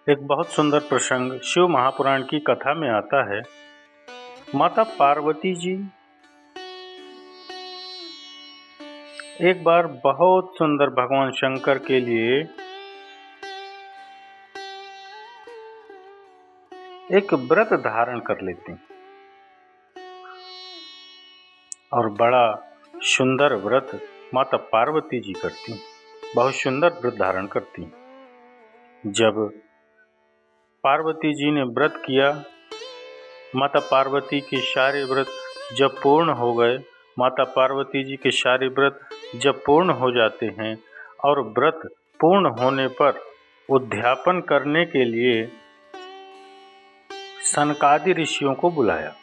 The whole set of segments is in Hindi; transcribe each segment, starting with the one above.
एक बहुत सुंदर प्रसंग शिव महापुराण की कथा में आता है। माता पार्वती जी एक बार बहुत सुंदर भगवान शंकर के लिए एक व्रत धारण कर लेती और बड़ा सुंदर व्रत माता पार्वती जी करती, बहुत सुंदर व्रत धारण करती। जब पार्वती जी ने व्रत किया, माता पार्वती के सारे व्रत जब पूर्ण हो गए, माता पार्वती जी के सारे व्रत जब पूर्ण हो जाते हैं और व्रत पूर्ण होने पर उद्यापन करने के लिए सनकादि ऋषियों को बुलाया।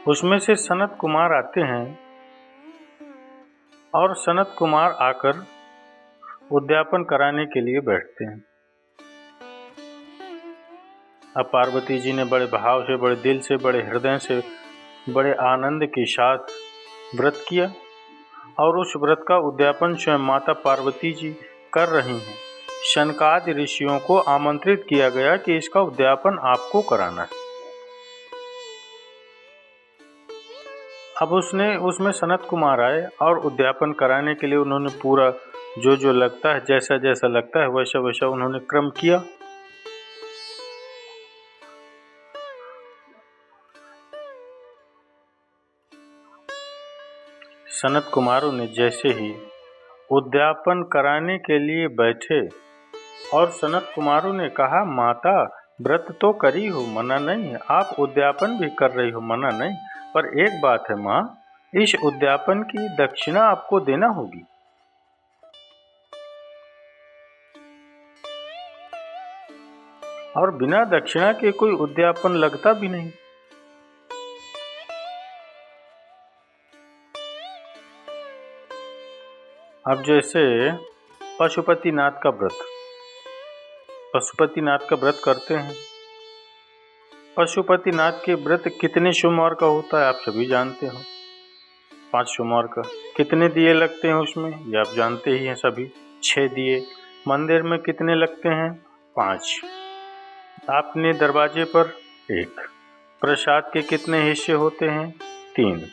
उसमें से सनत कुमार आते हैं और सनत कुमार आकर उद्यापन कराने के लिए बैठते हैं। अब पार्वती जी ने बड़े भाव से, बड़े दिल से, बड़े हृदय से, बड़े आनंद के साथ व्रत किया और उस व्रत का उद्यापन स्वयं माता पार्वती जी कर रही हैं। शनकादि ऋषियों को आमंत्रित किया गया कि इसका उद्यापन आपको कराना है। अब उसमें सनत कुमार आए और उद्यापन कराने के लिए उन्होंने पूरा जो लगता है, जैसा जैसा लगता है वैसा वैसा उन्होंने क्रम किया। सनत कुमारों ने जैसे ही उद्यापन कराने के लिए बैठे और सनत कुमारों ने कहा, माता व्रत तो करी हो, मना नहीं है, आप उद्यापन भी कर रही हो, मना नहीं, पर एक बात है माँ, इस उद्यापन की दक्षिणा आपको देना होगी। और बिना दक्षिणा के कोई उद्यापन लगता भी नहीं। अब जैसे पशुपतिनाथ का व्रत, पशुपतिनाथ का व्रत करते हैं। पशुपतिनाथ के व्रत कितने सोमवार का होता है आप सभी जानते हो, 5 सोमवार का। कितने दिए लगते हैं उसमें ये आप जानते ही हैं सभी, 6 दिए। मंदिर में कितने लगते हैं? 5। आपने दरवाजे पर 1। प्रसाद के कितने हिस्से होते हैं? 3।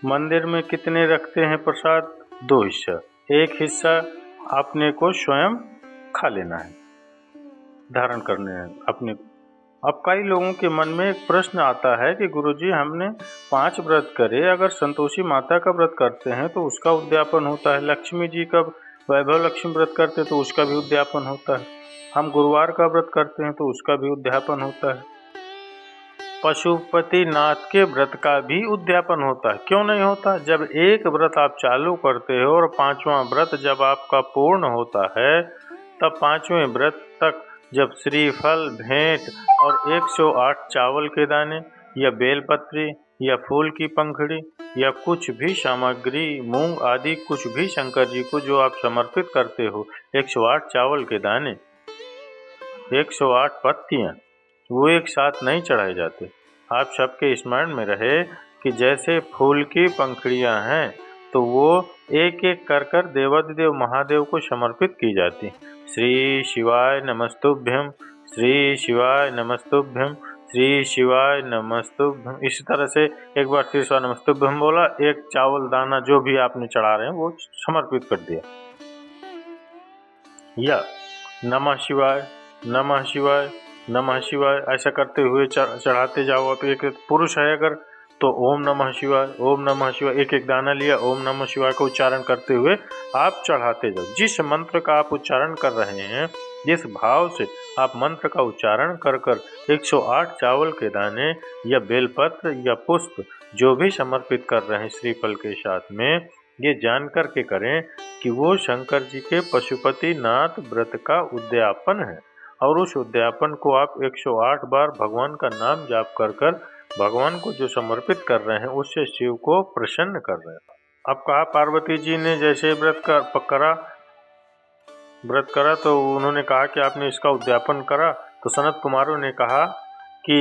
मंदिर में कितने रखते हैं प्रसाद? 2 हिस्सा। 1 हिस्सा आपने को स्वयं खा लेना है, धारण करने हैं अपने। अब कई लोगों के मन में एक प्रश्न आता है कि गुरुजी हमने 5 व्रत करे, अगर संतोषी माता का व्रत करते हैं तो उसका उद्यापन होता है, लक्ष्मी जी का वैभव लक्ष्मी व्रत करते हैं तो उसका भी उद्यापन होता है, हम गुरुवार का व्रत करते हैं तो उसका भी उद्यापन होता है, पशुपतिनाथ के व्रत का भी उद्यापन होता है, क्यों नहीं होता? जब एक व्रत आप चालू करते हो और 5वां व्रत जब आपका पूर्ण होता है, तब 5वें व्रत तक जब श्रीफल, भेंट और 108 चावल के दाने या बेलपत्री या फूल की पंखड़ी या कुछ भी सामग्री, मूंग आदि कुछ भी शंकर जी को जो आप समर्पित करते हो, 108 चावल के दाने, 108 पत्तियां, वो एक साथ नहीं चढ़ाए जाते। आप सबके स्मरण में रहे कि जैसे फूल की पंखड़ियां हैं तो वो एक एक कर देवाधिदेव महादेव को समर्पित की जाती। श्री शिवाय नमस्तुभ्यम, श्री शिवाय नमस्तुभ्यम, श्री शिवाय नमस्तुभ्यम, इसी तरह से एक बार श्री शिवाय नमस्तुभ्यम बोला, एक चावल दाना जो भी आपने चढ़ा रहे हैं वो समर्पित कर दिया। या नमः शिवाय, नमः शिवाय, नमः शिवाय ऐसा करते हुए चढ़ाते जाओ। आप एक पुरुष है अगर तो ओम नमः शिवाय, ओम नमः शिवाय, एक एक दाना लिया, ओम नमः शिवाय का उच्चारण करते हुए आप चढ़ाते जाओ। जिस मंत्र का आप उच्चारण कर रहे हैं, जिस भाव से आप मंत्र का उच्चारण कर 108 चावल के दाने या बेलपत्र या पुष्प जो भी समर्पित कर रहे हैं श्रीफल के साथ में, ये जान कर के करें कि वो शंकर जी के पशुपतिनाथ व्रत का उद्यापन है और उस उद्यापन को आप 108 बार भगवान का नाम जाप कर भगवान को जो समर्पित कर रहे हैं उससे शिव को प्रसन्न कर रहे हैं। अब कहा पार्वती जी ने जैसे व्रत करा तो उन्होंने कहा कि आपने इसका उद्यापन करा, तो सनत कुमारों ने कहा कि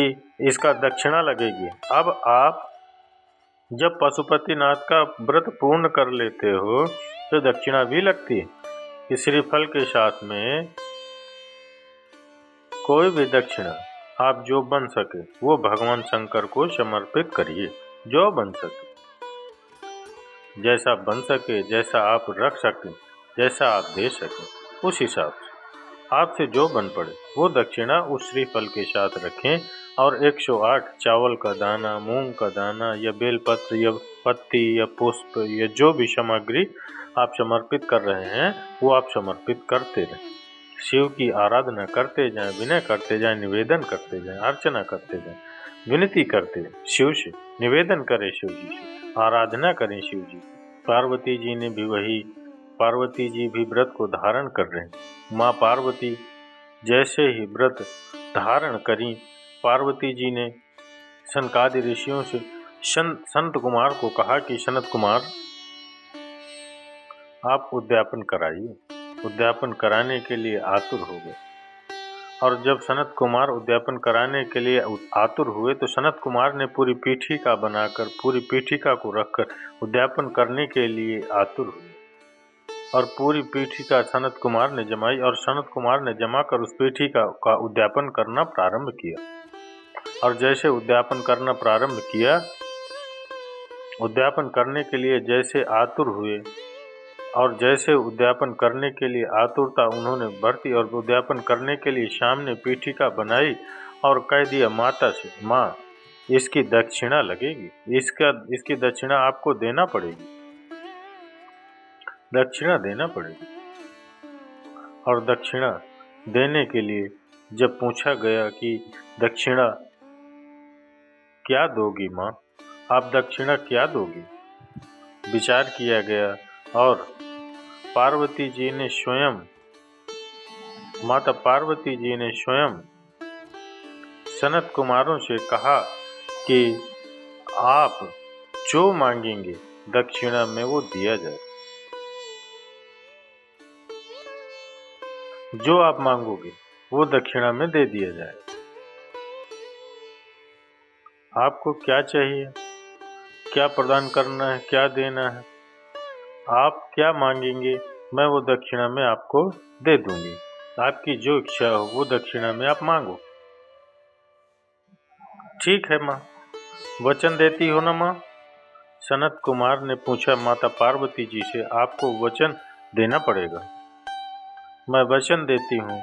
इसका दक्षिणा लगेगी। अब आप जब पशुपतिनाथ का व्रत पूर्ण कर लेते हो तो दक्षिणा भी लगती है। कि श्रीफल के साथ में कोई भी दक्षिणा आप जो बन सके वो भगवान शंकर को समर्पित करिए। जो बन सके, जैसा बन सके, जैसा आप रख सके, जैसा आप दे सके, उस हिसाब से आपसे जो बन पड़े वो दक्षिणा उस श्रीफल के साथ रखें। और 108 चावल का दाना, मूंग का दाना या बेलपत्र या पत्ती या पुष्प या जो भी सामग्री आप समर्पित कर रहे हैं वो आप समर्पित करते रहें। शिव की आराधना करते जाएं, विनय करते जाएं, निवेदन करते जाएं, अर्चना करते जाएं, विनती करते जाएं, शिव से निवेदन करें, शिव जी से आराधना करें शिव जी। पार्वती जी ने भी पार्वती जी भी व्रत को धारण कर रहे हैं। माँ पार्वती जैसे ही व्रत धारण करी, पार्वती जी ने सनकादि ऋषियों से संत कुमार को कहा कि सनत कुमार आप उद्यापन कराइए। उद्यापन कराने के लिए आतुर हो गए। और जब सनत कुमार उद्यापन कराने के लिए आतुर हुए तो सनत कुमार ने पूरी पीठिका बनाकर, पूरी पीठिका को रखकर उद्यापन करने के लिए आतुर हुए। और पूरी पीठिका सनत कुमार ने जमाई और सनत कुमार ने जमाकर उस पीठिका का उद्यापन करना प्रारंभ किया। और जैसे उद्यापन करना प्रारंभ किया, उद्यापन करने के लिए जैसे आतुर हुए और जैसे उद्यापन करने के लिए आतुरता उन्होंने बरती और उद्यापन करने के लिए सामने पीठिका बनाई और कह दिया माता से, माँ इसकी दक्षिणा लगेगी, इसकी दक्षिणा आपको देना पड़ेगी, दक्षिणा देना पड़ेगी। और दक्षिणा देने के लिए जब पूछा गया कि दक्षिणा क्या दोगी माँ, आप दक्षिणा क्या दोगी, विचार किया गया और पार्वती जी ने स्वयं, माता पार्वती जी ने स्वयं सनत कुमारों से कहा कि आप जो मांगेंगे दक्षिणा में वो दिया जाए, जो आप मांगोगे वो दक्षिणा में दे दिया जाए। आपको क्या चाहिए, क्या प्रदान करना है, क्या देना है, आप क्या मांगेंगे मैं वो दक्षिणा में आपको दे दूंगी। आपकी जो इच्छा हो वो दक्षिणा में आप मांगो। ठीक है माँ, वचन देती हो ना माँ? सनत कुमार ने पूछा माता पार्वती जी से, आपको वचन देना पड़ेगा। मैं वचन देती हूँ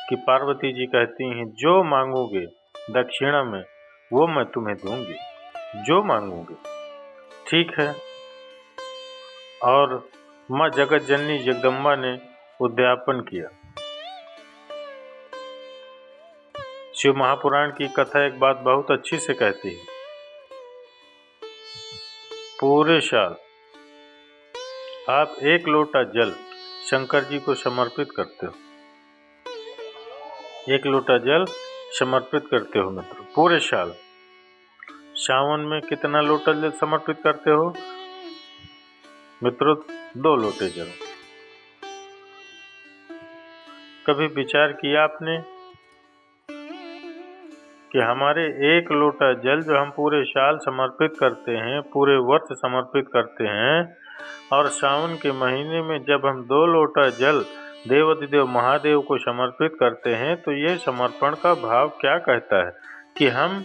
कि पार्वती जी कहती हैं जो मांगोगे दक्षिणा में वो मैं तुम्हें दूंगी, जो मांगोगे। ठीक है। और माँ जगत जननी जगदम्बा ने उद्यापन किया। शिव महापुराण की कथा एक बात बहुत अच्छी से कहती है, पूरे साल आप 1 लोटा जल शंकर जी को समर्पित करते हो, 1 लोटा जल समर्पित करते हो मित्रों पूरे साल। सावन में कितना लोटा जल समर्पित करते हो मित्रों? 2 लोटे जल। कभी विचार किया आपने कि हमारे 1 लोटा जल जो हम पूरे साल समर्पित करते हैं, पूरे वर्ष समर्पित करते हैं, और सावन के महीने में जब हम 2 लोटा जल देवाधिदेव महादेव को समर्पित करते हैं तो ये समर्पण का भाव क्या कहता है कि हम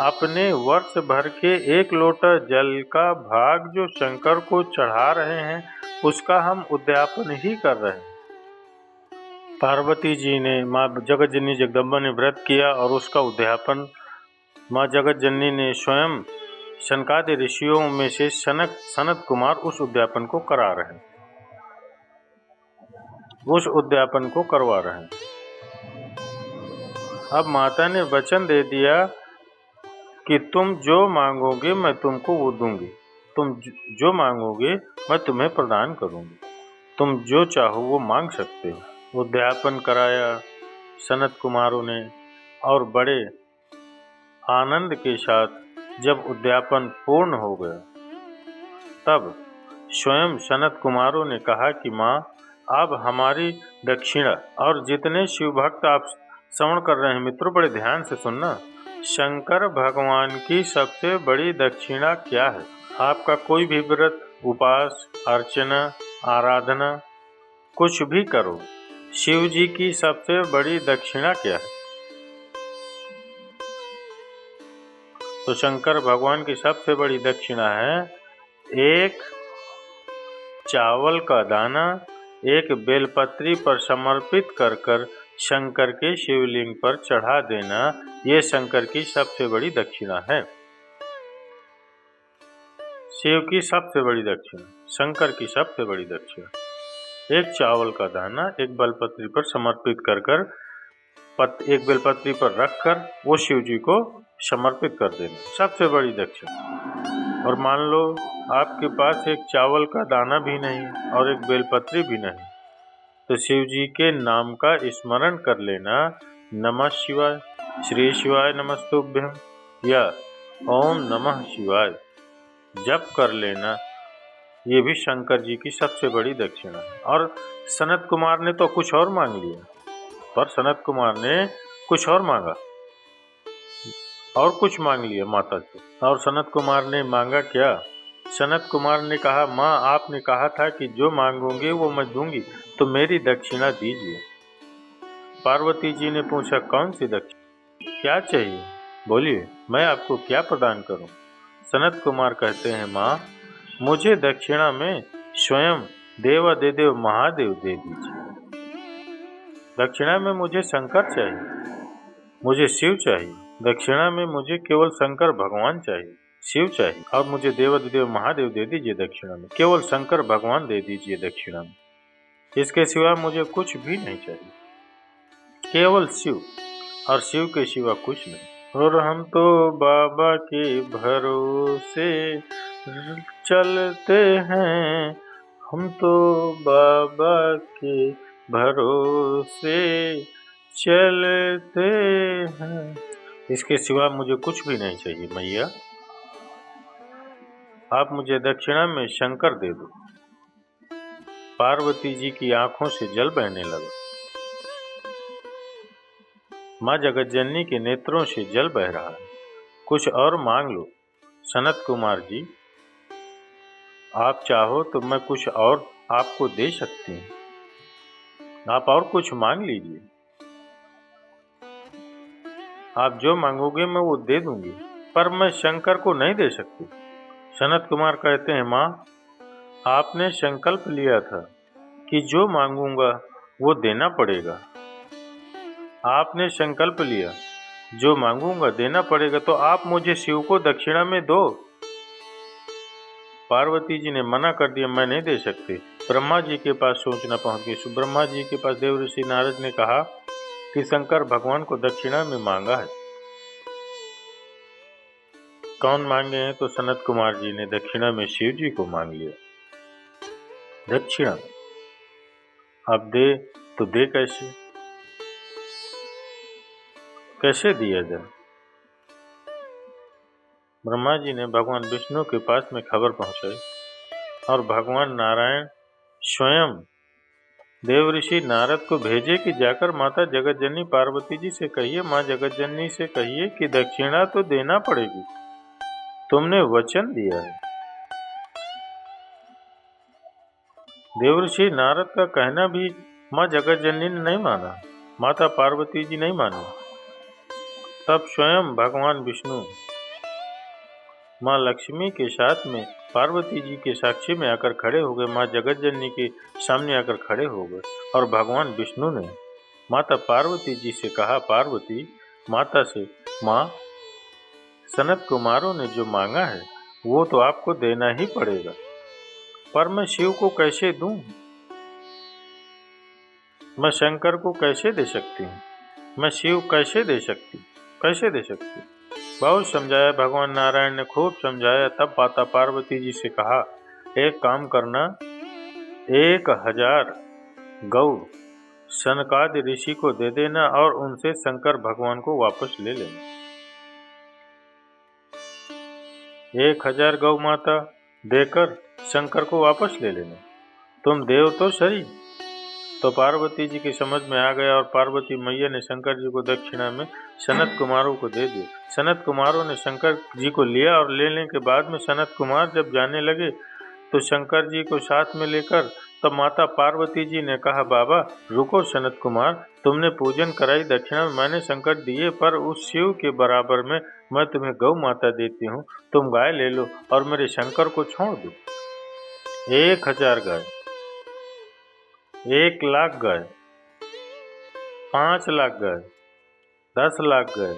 अपने वर्ष भर के 1 लोटा जल का भाग जो शंकर को चढ़ा रहे हैं उसका हम उद्यापन ही कर रहे हैं। पार्वती जी ने, माँ जगत जननी जगदम्बा ने व्रत किया और उसका उद्यापन माँ जगत जननी ने स्वयं सनकादि ऋषियों में से सनत कुमार उस उद्यापन को करा रहे हैं, उस उद्यापन को करवा रहे हैं। अब माता ने वचन दे दिया कि तुम जो मांगोगे मैं तुमको वो दूंगी, तुम जो मांगोगे मैं तुम्हें प्रदान करूंगी, तुम जो चाहो वो मांग सकते हो। उद्यापन कराया सनत कुमारों ने और बड़े आनंद के साथ जब उद्यापन पूर्ण हो गया तब स्वयं सनत कुमारों ने कहा कि माँ अब हमारी दक्षिणा, और जितने शिव भक्त आप श्रवण कर रहे हैं मित्रों बड़े ध्यान से सुनना, शंकर भगवान की सबसे बड़ी दक्षिणा क्या है? आपका कोई भी व्रत, उपास, अर्चना, आराधना, कुछ भी करो, शिव जी की सबसे बड़ी दक्षिणा क्या है? तो शंकर भगवान की सबसे बड़ी दक्षिणा है एक चावल का दाना एक बेलपत्री पर समर्पित कर शंकर के शिवलिंग पर चढ़ा देना। ये शंकर की सबसे बड़ी दक्षिणा है। शिव की सबसे बड़ी दक्षिणा, शंकर की सबसे बड़ी दक्षिणा एक चावल का दाना एक बेलपत्री पर समर्पित कर एक बेलपत्री पर रखकर वो शिव जी को समर्पित कर देना, सबसे बड़ी दक्षिणा। और मान लो आपके पास एक चावल का दाना भी नहीं और एक बेलपत्री भी नहीं, तो शिव जी के नाम का स्मरण कर लेना, नमः शिवाय, श्री शिवाय नमस्तुभ्यं या ओम नमः शिवाय जप कर लेना। ये भी शंकर जी की सबसे बड़ी दक्षिणा है। और सनत कुमार ने तो कुछ और मांग लिया, पर सनत कुमार ने कुछ और मांगा और कुछ मांग लिया माता से। और सनत कुमार ने मांगा क्या? सनत कुमार ने कहा, माँ आपने कहा था कि जो मांगोगे वो मैं दूंगी, तो मेरी दक्षिणा दीजिए। पार्वती जी ने पूछा, कौन सी दक्षिणा, क्या चाहिए, बोलिए, मैं आपको क्या प्रदान करूं? सनत कुमार कहते हैं, माँ मुझे दक्षिणा में स्वयं देवादिदेव महादेव दे दीजिए। दक्षिणा में मुझे शंकर चाहिए, मुझे शिव चाहिए। दक्षिणा में मुझे केवल शंकर भगवान चाहिए, शिव चाहिए, और मुझे देवादिदेव महादेव दे दीजिए दक्षिणा में। केवल शंकर भगवान दे दीजिए दक्षिणा में, इसके सिवा मुझे कुछ भी नहीं चाहिए, केवल शिव, और शिव के सिवा कुछ नहीं। और हम तो बाबा के भरोसे चलते हैं, हम तो बाबा के भरोसे चलते हैं, इसके सिवा मुझे कुछ भी नहीं चाहिए मैया। आप मुझे दक्षिणा में शंकर दे दो। पार्वती जी की आंखों से जल बहने लगा। माँ जगतजननी के नेत्रों से जल बह रहा है। कुछ और मांग लो सनत कुमार जी, आप चाहो तो मैं कुछ और आपको दे सकती हूँ, आप और कुछ मांग लीजिए। आप जो मांगोगे मैं वो दे दूंगी, पर मैं शंकर को नहीं दे सकती। सनत कुमार कहते हैं, माँ आपने संकल्प लिया था कि जो मांगूंगा वो देना पड़ेगा। आपने संकल्प लिया जो मांगूंगा देना पड़ेगा, तो आप मुझे शिव को दक्षिणा में दो। पार्वती जी ने मना कर दिया, मैं नहीं दे सकती। ब्रह्मा जी के पास सूचना पहुंच गई। ब्रह्मा जी के पास देवर्षि नारद ने कहा कि शंकर भगवान को दक्षिणा में मांगा है। कौन मांगे हैं? तो सनत कुमार जी ने दक्षिणा में शिव जी को मांग लिया। दक्षिणा अब दे तो दे कैसे, कैसे दिया जाए? ब्रह्मा जी ने भगवान विष्णु के पास में खबर पहुंचाई और भगवान नारायण स्वयं देवऋषि नारद को भेजे कि जाकर माता जगतजननी पार्वती जी से कहिए, माँ जगतजननी से कहिए कि दक्षिणा तो देना पड़ेगी, तुमने वचन दिया है। देवऋषि नारद का कहना भी माँ जगतजननी ने नहीं माना, माता पार्वती जी नहीं मानी। तब स्वयं भगवान विष्णु माँ लक्ष्मी के साथ में पार्वती जी के साक्षी में आकर खड़े हो गए, माँ जगतजननी के सामने आकर खड़े हो गए। और भगवान विष्णु ने माता पार्वती जी से कहा, पार्वती माता से, माँ सनत कुमारों ने जो मांगा है वो तो आपको देना ही पड़ेगा, पर मैं शिव को कैसे दूं? मैं शंकर को कैसे दे सकती हूँ? मैं शिव कैसे दे सकती, कैसे दे सकती? बहुत समझाया भगवान नारायण ने, खूब समझाया। तब माता पार्वती जी से कहा, एक काम करना, 1000 गौ सनकादि ऋषि को दे देना और उनसे शंकर भगवान को वापस ले लेना। 1000 गौ माता देकर शंकर को वापस ले लेना। तुम देव तो सही, तो पार्वती जी की समझ में आ गया और पार्वती मैया ने शंकर जी को दक्षिणा में सनत कुमारों को दे दिया। सनत कुमारों ने शंकर जी को लिया और लेने के बाद में सनत कुमार जब जाने लगे तो शंकर जी को साथ में लेकर तब माता पार्वती जी ने कहा, बाबा रुको सनत कुमार, तुमने पूजन कराई, दक्षिणा में मैंने शंकर दिए, पर उस शिव के बराबर में मैं तुम्हें गौ माता देती हूँ, तुम गाय ले लो और मेरे शंकर को छोड़ दो। 1000 गाय, 1 लाख गाय, 5 लाख गाय, 10 लाख गाय,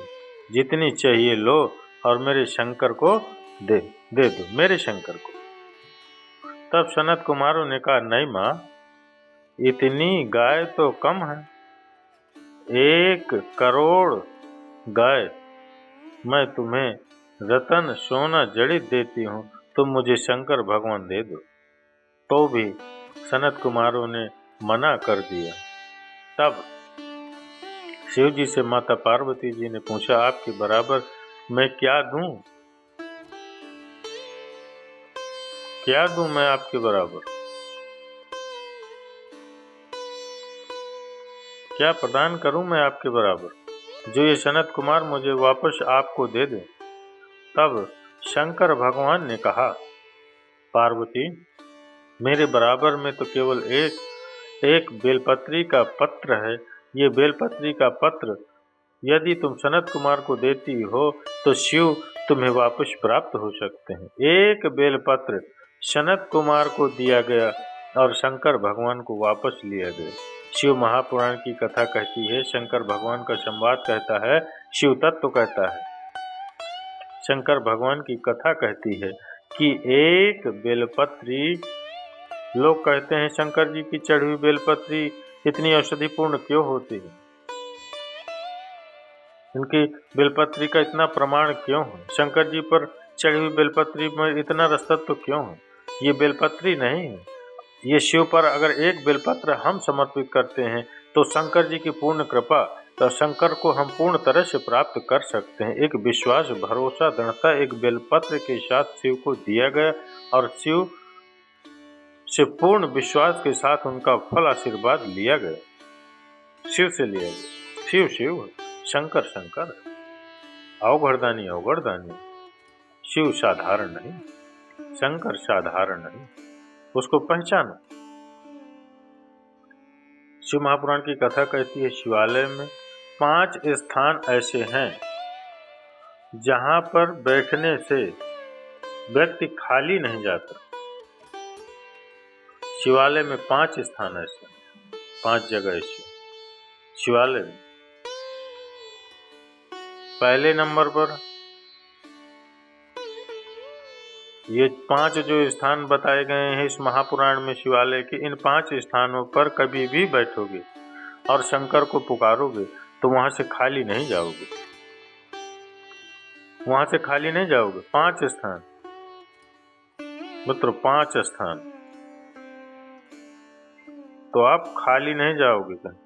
जितनी चाहिए लो और मेरे शंकर को दे दो, मेरे शंकर को। तब सनत कुमारों ने कहा, नहीं माँ, इतनी गाय तो कम है, 1 करोड़ गाय मैं तुम्हें रतन सोना जड़ित देती हूँ, तुम मुझे शंकर भगवान दे दो। तो भी सनत कुमारों ने मना कर दिया। तब शिव जी से माता पार्वती जी ने पूछा, आपके बराबर मैं क्या दूं? क्या दूं मैं आपके बराबर? क्या प्रदान करूं मैं आपके बराबर जो ये सनत कुमार मुझे वापस आपको दे दे? तब शंकर भगवान ने कहा, पार्वती मेरे बराबर में तो केवल एक बेलपत्री का पत्र है। ये बेलपत्री का पत्र यदि तुम सनत कुमार को देती हो तो शिव तुम्हें वापस प्राप्त हो सकते हैं। 1 बेलपत्र सनत कुमार को दिया गया और शंकर भगवान को वापस लिया गया। शिव महापुराण की कथा कहती है, शंकर भगवान का संवाद कहता है, शिव तत्व कहता है, शंकर भगवान की कथा कहती है कि 1 बेलपत्री, लोग कहते हैं शंकर जी की चढ़ी हुई बेलपत्री इतनी औषधिपूर्ण क्यों होती है, इनकी बेलपत्री का इतना प्रमाण क्यों है, शंकर जी पर चढ़ी हुई बेलपत्री में इतना रसतत्व क्यों है? ये बेलपत्री नहीं है, ये शिव पर अगर 1 बेलपत्र हम समर्पित करते हैं तो शंकर जी की पूर्ण कृपा, तो शंकर को हम पूर्ण तरह से प्राप्त कर सकते हैं। एक विश्वास, भरोसा, दृढ़ता 1 बेलपत्र के साथ शिव को दिया गया और शिव से पूर्ण विश्वास के साथ उनका फल आशीर्वाद लिया गया, शिव से लिया गया। शिव शिव, शंकर शंकर, अवघड़दानी अवघड़दानी। शिव साधारण नहीं, शंकर साधारण नहीं, उसको पहचानो। शिव महापुराण की कथा कहती है, शिवालय में 5 स्थान ऐसे हैं जहां पर बैठने से व्यक्ति खाली नहीं जाता। शिवालय में 5 स्थान ऐसे, 5 जगह ऐसी शिवालय में। पहले नंबर पर ये 5 जो स्थान बताए गए हैं इस महापुराण में शिवालय के, इन 5 स्थानों पर कभी भी बैठोगे और शंकर को पुकारोगे तो वहां से खाली नहीं जाओगे, वहां से खाली नहीं जाओगे। 5 स्थान मित्रों, 5 स्थान, तो आप खाली नहीं जाओगे कहीं।